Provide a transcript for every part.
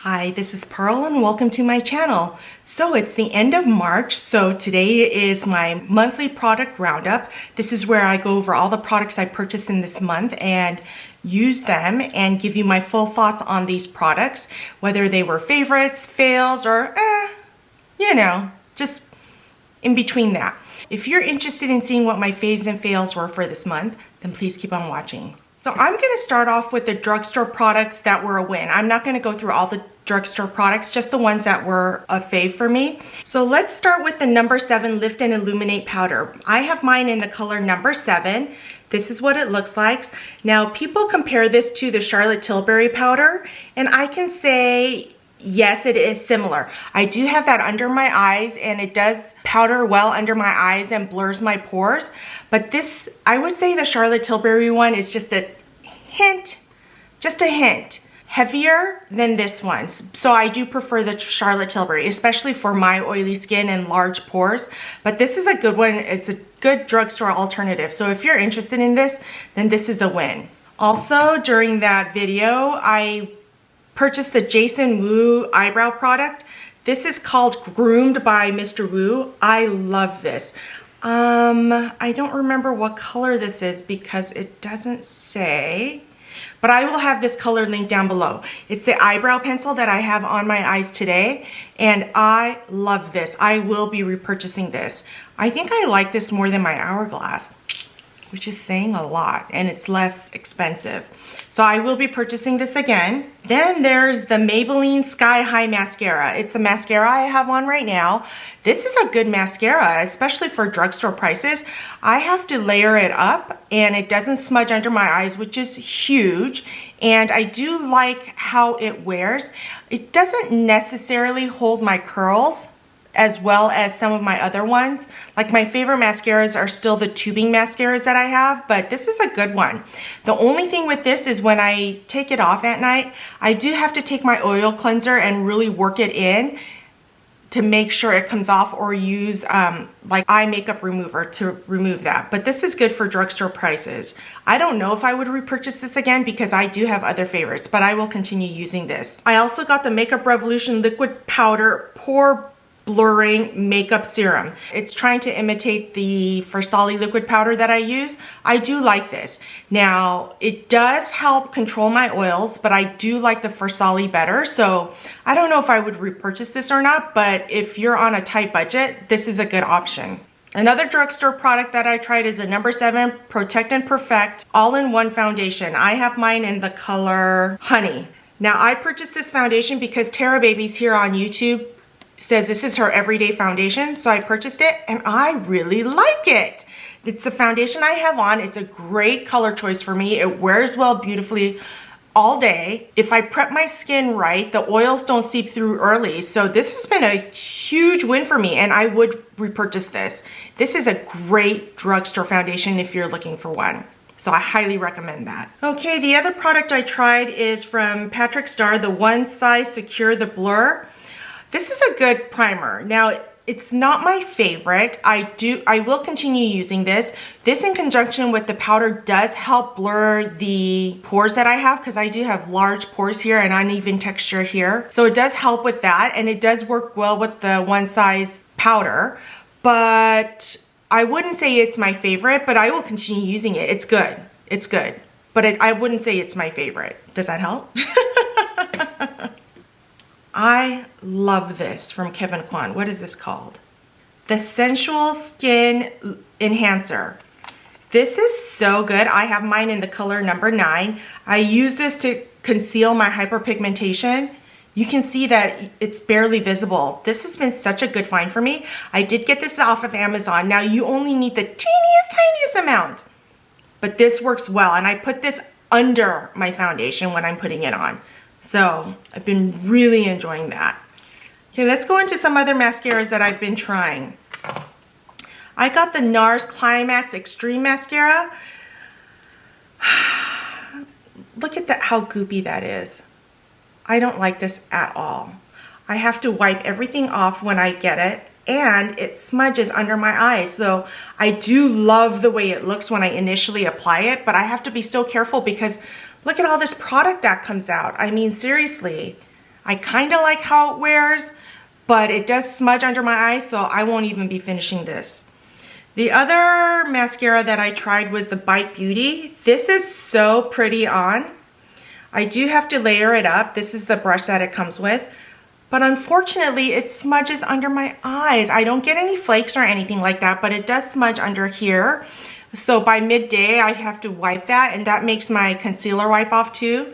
Hi, this is Pearl and welcome to my channel. So it's the end of March, so today is my monthly product roundup. This is where I go over all the products I purchased in this month and use them and give you my full thoughts on these products, whether they were favorites, fails, or just in between that. If you're interested in seeing what my faves and fails were for this month, then please keep on watching. So I'm going to start off with the drugstore products that were a win. I'm not going to go through all the drugstore products, just the ones that were a fave for me. So let's start with the number 7 Lift and Illuminate powder. I have mine in the color number 7. This is what it looks like. Now people compare this to the Charlotte Tilbury powder, and I can say yes, it is similar. I do have that under my eyes and it does powder well under my eyes and blurs my pores. But this, I would say the Charlotte Tilbury one is just a hint heavier than this one. So I do prefer the Charlotte Tilbury, especially for my oily skin and large pores. But this is a good one. It's a good drugstore alternative. So if you're interested in this, then this is a win. Also, during that video, I purchased the Jason Wu eyebrow product. This is called Groomed by Mr. Wu. I love this. I don't remember what color this is because it doesn't say, but I will have this color linked down below. It's the eyebrow pencil that I have on my eyes today, and I love this. I will be repurchasing this. I think I like this more than my Hourglass, which is saying a lot, and it's less expensive. So I will be purchasing this again. Then there's the Maybelline Sky High Mascara. It's the mascara I have on right now. This is a good mascara, especially for drugstore prices. I have to layer it up and it doesn't smudge under my eyes, which is huge. And I do like how it wears. It doesn't necessarily hold my curls as well as some of my other ones. Like my favorite mascaras are still the tubing mascaras that I have, but this is a good one. The only thing with this is when I take it off at night, I do have to take my oil cleanser and really work it in to make sure it comes off, or use like eye makeup remover to remove that. But this is good for drugstore prices. I don't know if I would repurchase this again because I do have other favorites, but I will continue using this. I also got the Makeup Revolution Liquid Powder Pore Blurring Makeup Serum. It's trying to imitate the Versali liquid powder that I use. I do like this. Now, it does help control my oils, but I do like the Versali better. So I don't know if I would repurchase this or not, but if you're on a tight budget, this is a good option. Another drugstore product that I tried is the number 7 Protect and Perfect All-in-One Foundation. I have mine in the color Honey. Now, I purchased this foundation because Tara Babies here on YouTube says this is her everyday foundation, so I purchased it and I really like it. It's the foundation I have on. It's a great color choice for me. It wears well beautifully all day. If I prep my skin right, the oils don't seep through early. So this has been a huge win for me and I would repurchase this. This is a great drugstore foundation if you're looking for one. So I highly recommend that. Okay, the other product I tried is from Patrick Starr, the One Size Secure the Blur. This is a good primer. Now, it's not my favorite. I will continue using this. This in conjunction with the powder does help blur the pores that I have, because I do have large pores here and uneven texture here. So it does help with that, and it does work well with the One Size powder. But I wouldn't say it's my favorite, but I will continue using it. It's good. It's good. But I wouldn't say it's my favorite. Does that help? I love this from Kevin Kwan. What is this called? The Sensual Skin Enhancer. This is so good. I have mine in the color number 9. I use this to conceal my hyperpigmentation. You can see that it's barely visible. This has been such a good find for me. I did get this off of Amazon. Now you only need the tiniest amount, but this works well. And I put this under my foundation when I'm putting it on. So I've been really enjoying that. Okay, let's go into some other mascaras that I've been trying. I got the NARS Climax Extreme Mascara. Look at that, how goopy that is. I don't like this at all. I have to wipe everything off when I get it, and it smudges under my eyes. So I do love the way it looks when I initially apply it, but I have to be so careful because look at all this product that comes out. I mean, seriously, I kind of like how it wears, but it does smudge under my eyes, so I won't even be finishing this. The other mascara that I tried was the Bite Beauty. This is so pretty on. I do have to layer it up. This is the brush that it comes with. But unfortunately, it smudges under my eyes. I don't get any flakes or anything like that, but it does smudge under here. So by midday, I have to wipe that, and that makes my concealer wipe off too.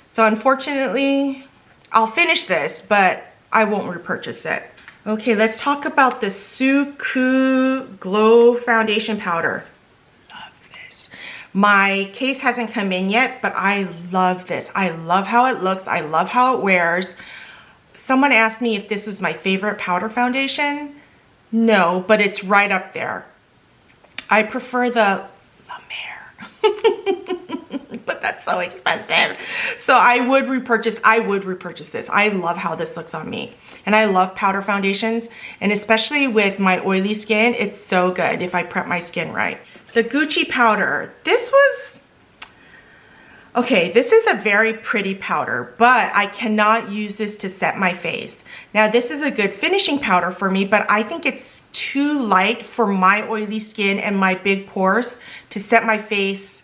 So unfortunately, I'll finish this, but I won't repurchase it. Okay, let's talk about the Suku Glow Foundation Powder. Love this. My case hasn't come in yet, but I love this. I love how it looks. I love how it wears. Someone asked me if this was my favorite powder foundation. No, but it's right up there. I prefer the La Mer, but that's so expensive. So I would repurchase this. I love how this looks on me. And I love powder foundations, and especially with my oily skin, it's so good if I prep my skin right. The Gucci powder, this is a very pretty powder, but I cannot use this to set my face. Now this is a good finishing powder for me, but I think it's too light for my oily skin and my big pores to set my face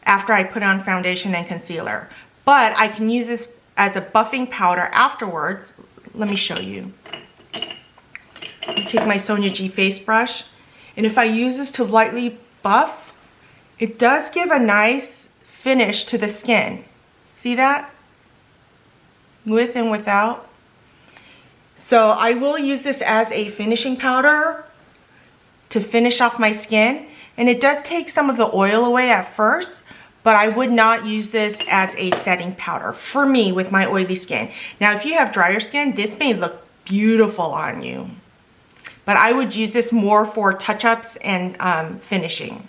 after I put on foundation and concealer. But I can use this as a buffing powder afterwards. Let me show you. I take my Sonia G face brush, and if I use this to lightly buff, it does give a nice finish to the skin. See that? With and without. So I will use this as a finishing powder to finish off my skin, and it does take some of the oil away at first, but I would not use this as a setting powder for me with my oily skin. Now, if you have drier skin, this may look beautiful on you, but I would use this more for touch-ups and finishing.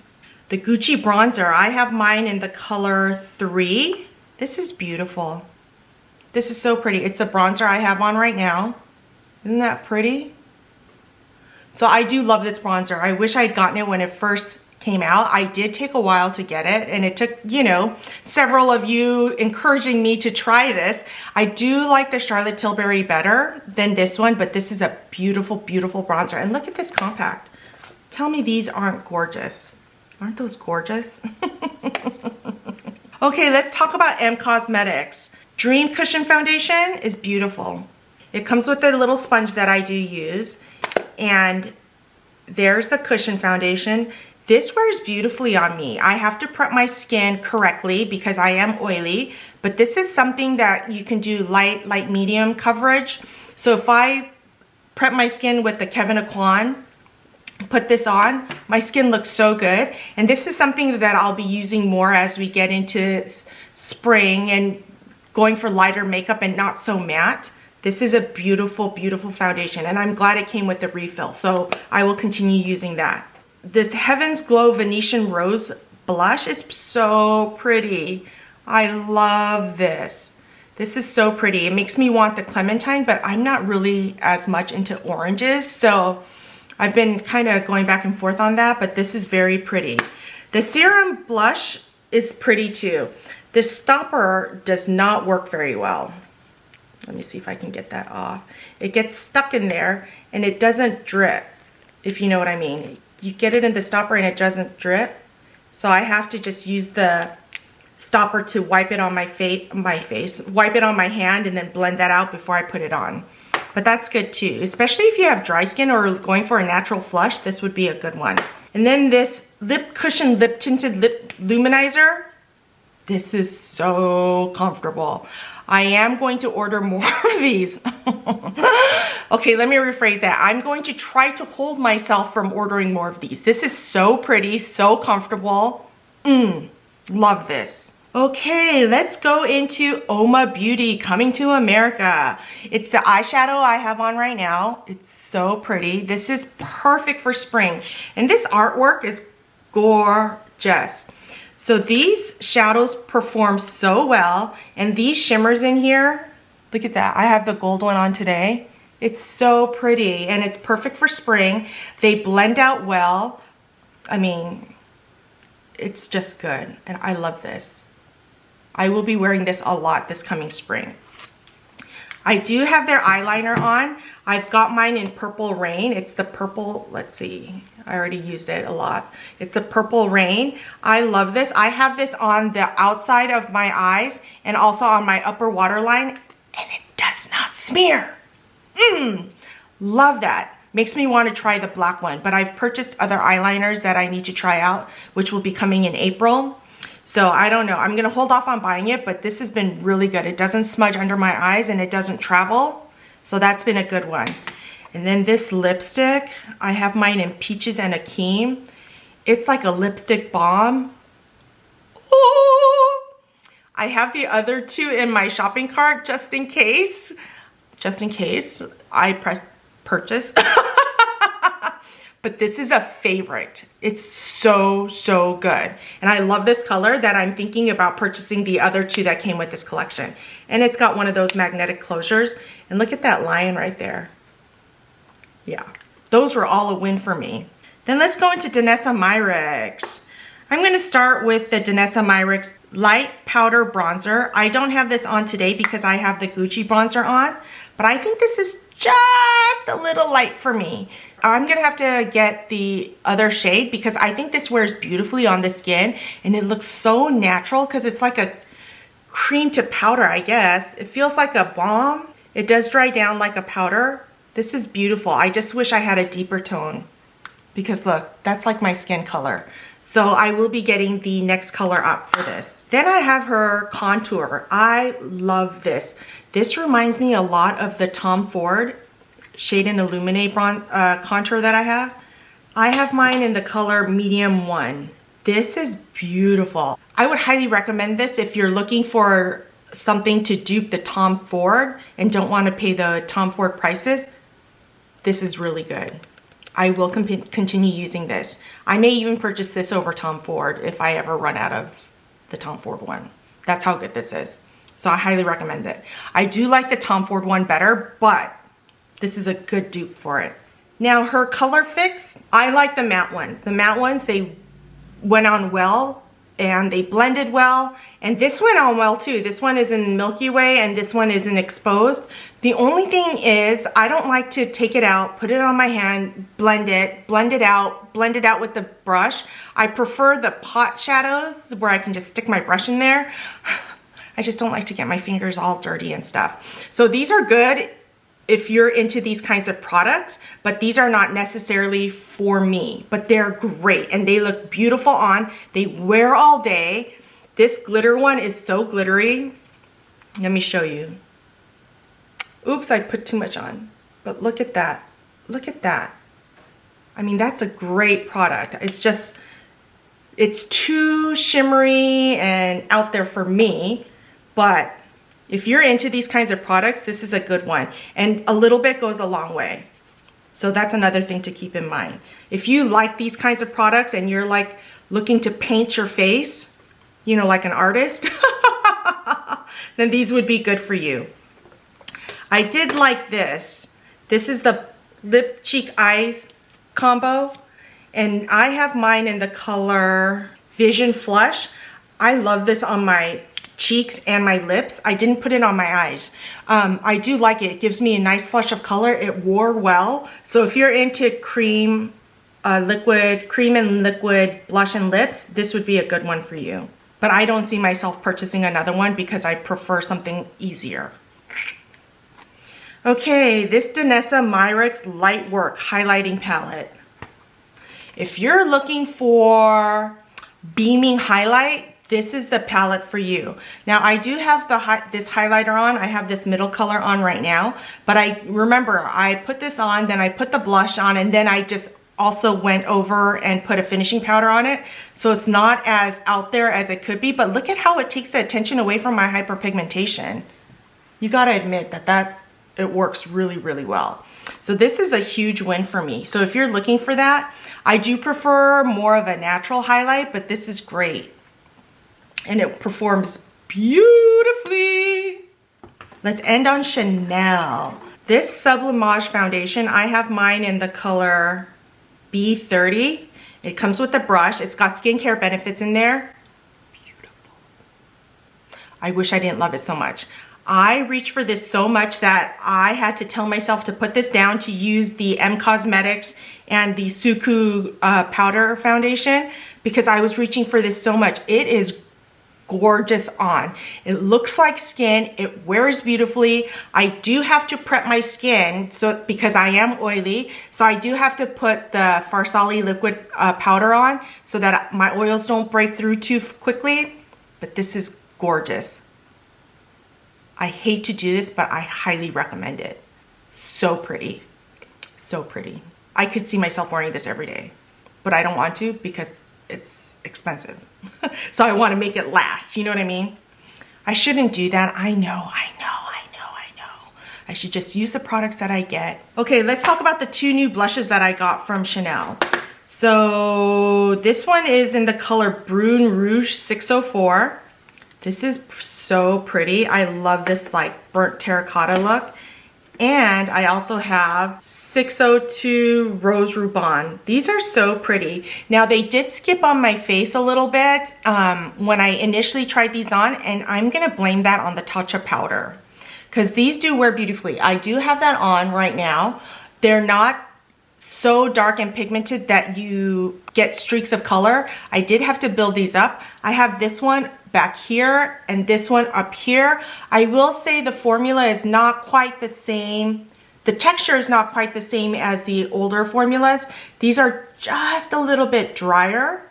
The Gucci bronzer, I have mine in the color 3. This is beautiful. This is so pretty. It's the bronzer I have on right now. Isn't that pretty? So I do love this bronzer. I wish I'd gotten it when it first came out. I did take a while to get it, and it took, you know, several of you encouraging me to try this. I do like the Charlotte Tilbury better than this one, but this is a beautiful, beautiful bronzer. And look at this compact. Tell me these aren't gorgeous. Aren't those gorgeous? Okay, let's talk about M Cosmetics. Dream Cushion Foundation is beautiful. It comes with a little sponge that I do use, and there's the cushion foundation. This wears beautifully on me. I have to prep my skin correctly because I am oily, but this is something that you can do light, medium coverage. So if I prep my skin with the Kevin Aquan, put this on, my skin looks so good. And this is something that I'll be using more as we get into spring and going for lighter makeup and not so matte. This is a beautiful, beautiful foundation, and I'm glad it came with the refill, so I will continue using that. This Heaven's Glow Venetian Rose blush is so pretty. I love this. This is so pretty. It makes me want the clementine, but I'm not really as much into oranges, so I've been kind of going back and forth on that, but this is very pretty. The serum blush is pretty too. The stopper does not work very well. Let me see if I can get that off. It gets stuck in there and it doesn't drip, if you know what I mean. You get it in the stopper and it doesn't drip. So I have to just use the stopper to wipe it on my face, wipe it on my hand, and then blend that out before I put it on. But that's good too, especially if you have dry skin or going for a natural flush, this would be a good one. And then this Lip Cushion Lip Tinted Lip Luminizer. This is so comfortable. I am going to order more of these. Okay, let me rephrase that. I'm going to try to hold myself from ordering more of these. This is so pretty, so comfortable. Love this. Okay, let's go into Oma Beauty coming to America. It's the eyeshadow I have on right now. It's so pretty. This is perfect for spring. And this artwork is gorgeous. So these shadows perform so well, and these shimmers in here, look at that. I have the gold one on today. It's so pretty, and it's perfect for spring. They blend out well. I mean, it's just good, and I love this. I will be wearing this a lot this coming spring. I do have their eyeliner on. I've got mine in Purple Rain. It's the purple, let's see, I already used it a lot. It's the Purple Rain. I love this. I have this on the outside of my eyes and also on my upper waterline, and it does not smear. Love that. Makes me want to try the black one, but I've purchased other eyeliners that I need to try out, which will be coming in April. So I don't know. I'm going to hold off on buying it, but this has been really good. It doesn't smudge under my eyes and it doesn't travel. So that's been a good one. And then this lipstick, I have mine in Peaches and Akeem. It's like a lipstick balm. Ooh. I have the other two in my shopping cart just in case. Just in case I press purchase. But this is a favorite. It's so, so good. And I love this color that I'm thinking about purchasing the other two that came with this collection. And it's got one of those magnetic closures. And look at that lion right there. Yeah, those were all a win for me. Then let's go into Danielle Myrick's. I'm gonna start with the Danielle Myrick's Light Powder Bronzer. I don't have this on today because I have the Gucci bronzer on, but I think this is just a little light for me. I'm gonna have to get the other shade because I think this wears beautifully on the skin and it looks so natural because it's like a cream to powder, I guess. It feels like a balm. It does dry down like a powder. This is beautiful. I just wish I had a deeper tone because look, that's like my skin color. So I will be getting the next color up for this. Then I have her contour. I love this. This reminds me a lot of the Tom Ford Shade and Illuminate contour that I have. I have mine in the color medium 1. This is beautiful. I would highly recommend this if you're looking for something to dupe the Tom Ford and don't want to pay the Tom Ford prices. This is really good. I will continue using this. I may even purchase this over Tom Ford if I ever run out of the Tom Ford one. That's how good this is. So I highly recommend it. I do like the Tom Ford one better, but this is a good dupe for it. Now her color fix, I like the matte ones. The matte ones, they went on well and they blended well. And this went on well too. This one is in Milky Way and this one is in Exposed. The only thing is I don't like to take it out, put it on my hand, blend it out with the brush. I prefer the pot shadows where I can just stick my brush in there. I just don't like to get my fingers all dirty and stuff. So these are good if you're into these kinds of products, but these are not necessarily for me, but they're great and they look beautiful on. They wear all day. This glitter one is so glittery. Let me show you. Oops, I put too much on, but look at that. Look at that. I mean, that's a great product. It's just, it's too shimmery and out there for me, but if you're into these kinds of products, this is a good one. And a little bit goes a long way. So that's another thing to keep in mind. If you like these kinds of products and you're like looking to paint your face, you know, like an artist, then these would be good for you. I did like this. This is the lip, cheek, eyes combo. And I have mine in the color Vision Flush. I love this on my cheeks and my lips. I didn't put it on my eyes. I do like it. It gives me a nice flush of color. It wore well. So if you're into cream and liquid blush and lips, this would be a good one for you. But I don't see myself purchasing another one because I prefer something easier. Okay, this Danielle Myrick's Light Work Highlighting Palette. If you're looking for beaming highlight, this is the palette for you. Now I do have this highlighter on. I have this middle color on right now, but I remember I put this on, then I put the blush on, and then I just also went over and put a finishing powder on it. So it's not as out there as it could be, but look at how it takes the attention away from my hyperpigmentation. You gotta admit that it works really, really well. So this is a huge win for me. So if you're looking for that, I do prefer more of a natural highlight, but this is great. And it performs beautifully. Let's end on Chanel. This Sublimage foundation, I have mine in the color B30. It comes with a brush. It's got skincare benefits in there. Beautiful. I wish I didn't love it so much. I reached for this so much that I had to tell myself to put this down to use the M Cosmetics and the Suku powder foundation because I was reaching for this so much. It is gorgeous on. It looks like skin. It wears beautifully. I do have to prep my skin because I am oily. So I do have to put the Farsali liquid powder on so that my oils don't break through too quickly. But this is gorgeous. I hate to do this, but I highly recommend it. So pretty. So pretty. I could see myself wearing this every day, but I don't want to because it's expensive. So I want to make it last. You know what I mean? I shouldn't do that. I know. I should just use the products that I get. Okay, let's talk about the two new blushes that I got from Chanel. So this one is in the color Brune Rouge 604. This is so pretty. I love this like burnt terracotta look. And I also have 602 Rose Ruban. These are so pretty. Now they did skip on my face a little bit when I initially tried these on, and I'm gonna blame that on the Tatcha powder because these do wear beautifully. I do have that on right now. They're not so dark and pigmented that you get streaks of color. I did have to build these up. I have this one back here and this one up here. I will say the formula is not quite the same. The texture is not quite the same as the older formulas. These are just a little bit drier,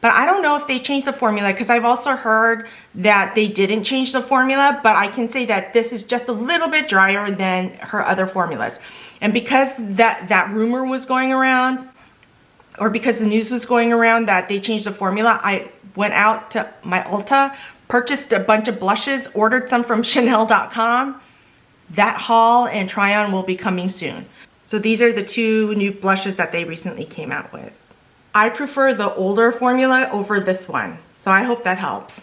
but I don't know if they changed the formula because I've also heard that they didn't change the formula, but I can say that this is just a little bit drier than her other formulas. And because that rumor was going around, or because the news was going around that they changed the formula, I went out to my Ulta, purchased a bunch of blushes, ordered some from Chanel.com. That haul and try on will be coming soon. So these are the two new blushes that they recently came out with. I prefer the older formula over this one, so I hope that helps.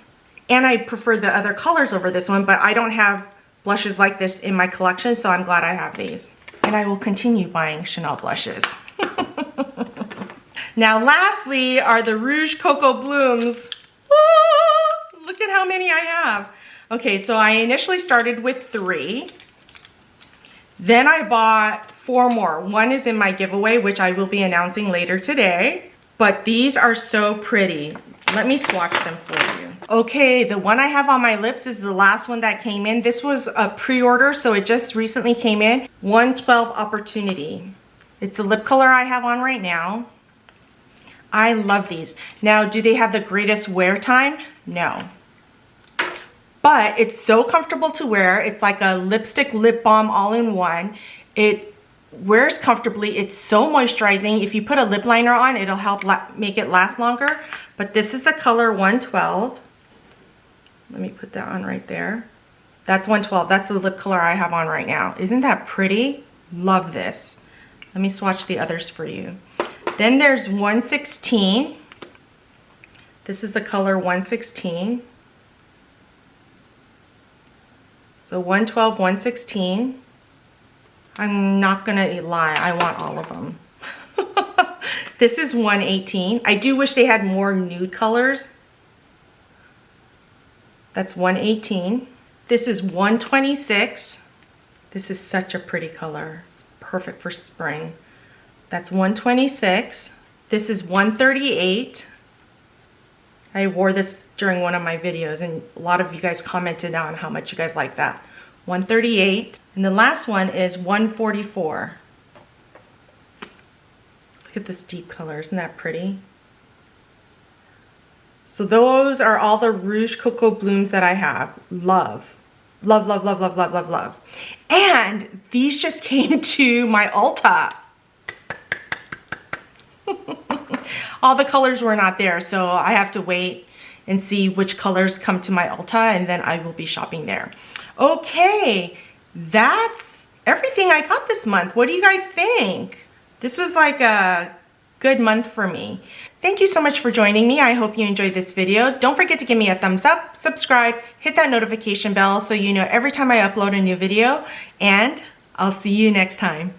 And I prefer the other colors over this one, but I don't have blushes like this in my collection, so I'm glad I have these. And I will continue buying Chanel blushes. Now lastly are the Rouge Coco Blooms. Woo! Look at how many I have. Okay, so I initially started with 3. Then I bought 4 more. One is in my giveaway, which I will be announcing later today. But these are so pretty. Let me swatch them for you. Okay, the one I have on my lips is the last one that came in. This was a pre-order, so it just recently came in. 112 Opportunity. It's the lip color I have on right now. I love these. Now, do they have the greatest wear time? No. But it's so comfortable to wear. It's like a lipstick lip balm all in one. It wears comfortably. It's so moisturizing. If you put a lip liner on, it'll help make it last longer. But this is the color 112. Let me put that on right there. That's 112. That's the lip color I have on right now. Isn't that pretty? Love this. Let me swatch the others for you. Then there's 116. This is the color 116. So 112, 116. I'm not gonna lie, I want all of them. This is 118. I do wish they had more nude colors. That's 118. This is 126. This is such a pretty color. It's perfect for spring. That's 126. This is 138. I wore this during one of my videos and a lot of you guys commented on how much you guys like that. 138. And the last one is 144. Look at this deep color, isn't that pretty? So those are all the Rouge Coco Blooms that I have. Love. Love, love, love, love, love, love, love. And these just came to my Ulta. All the colors were not there, so I have to wait and see which colors come to my Ulta, and then I will be shopping there. Okay, that's everything I got this month. What do you guys think? This was like a good month for me. Thank you so much for joining me. I hope you enjoyed this video. Don't forget to give me a thumbs up, subscribe, hit that notification bell so you know every time I upload a new video, and I'll see you next time.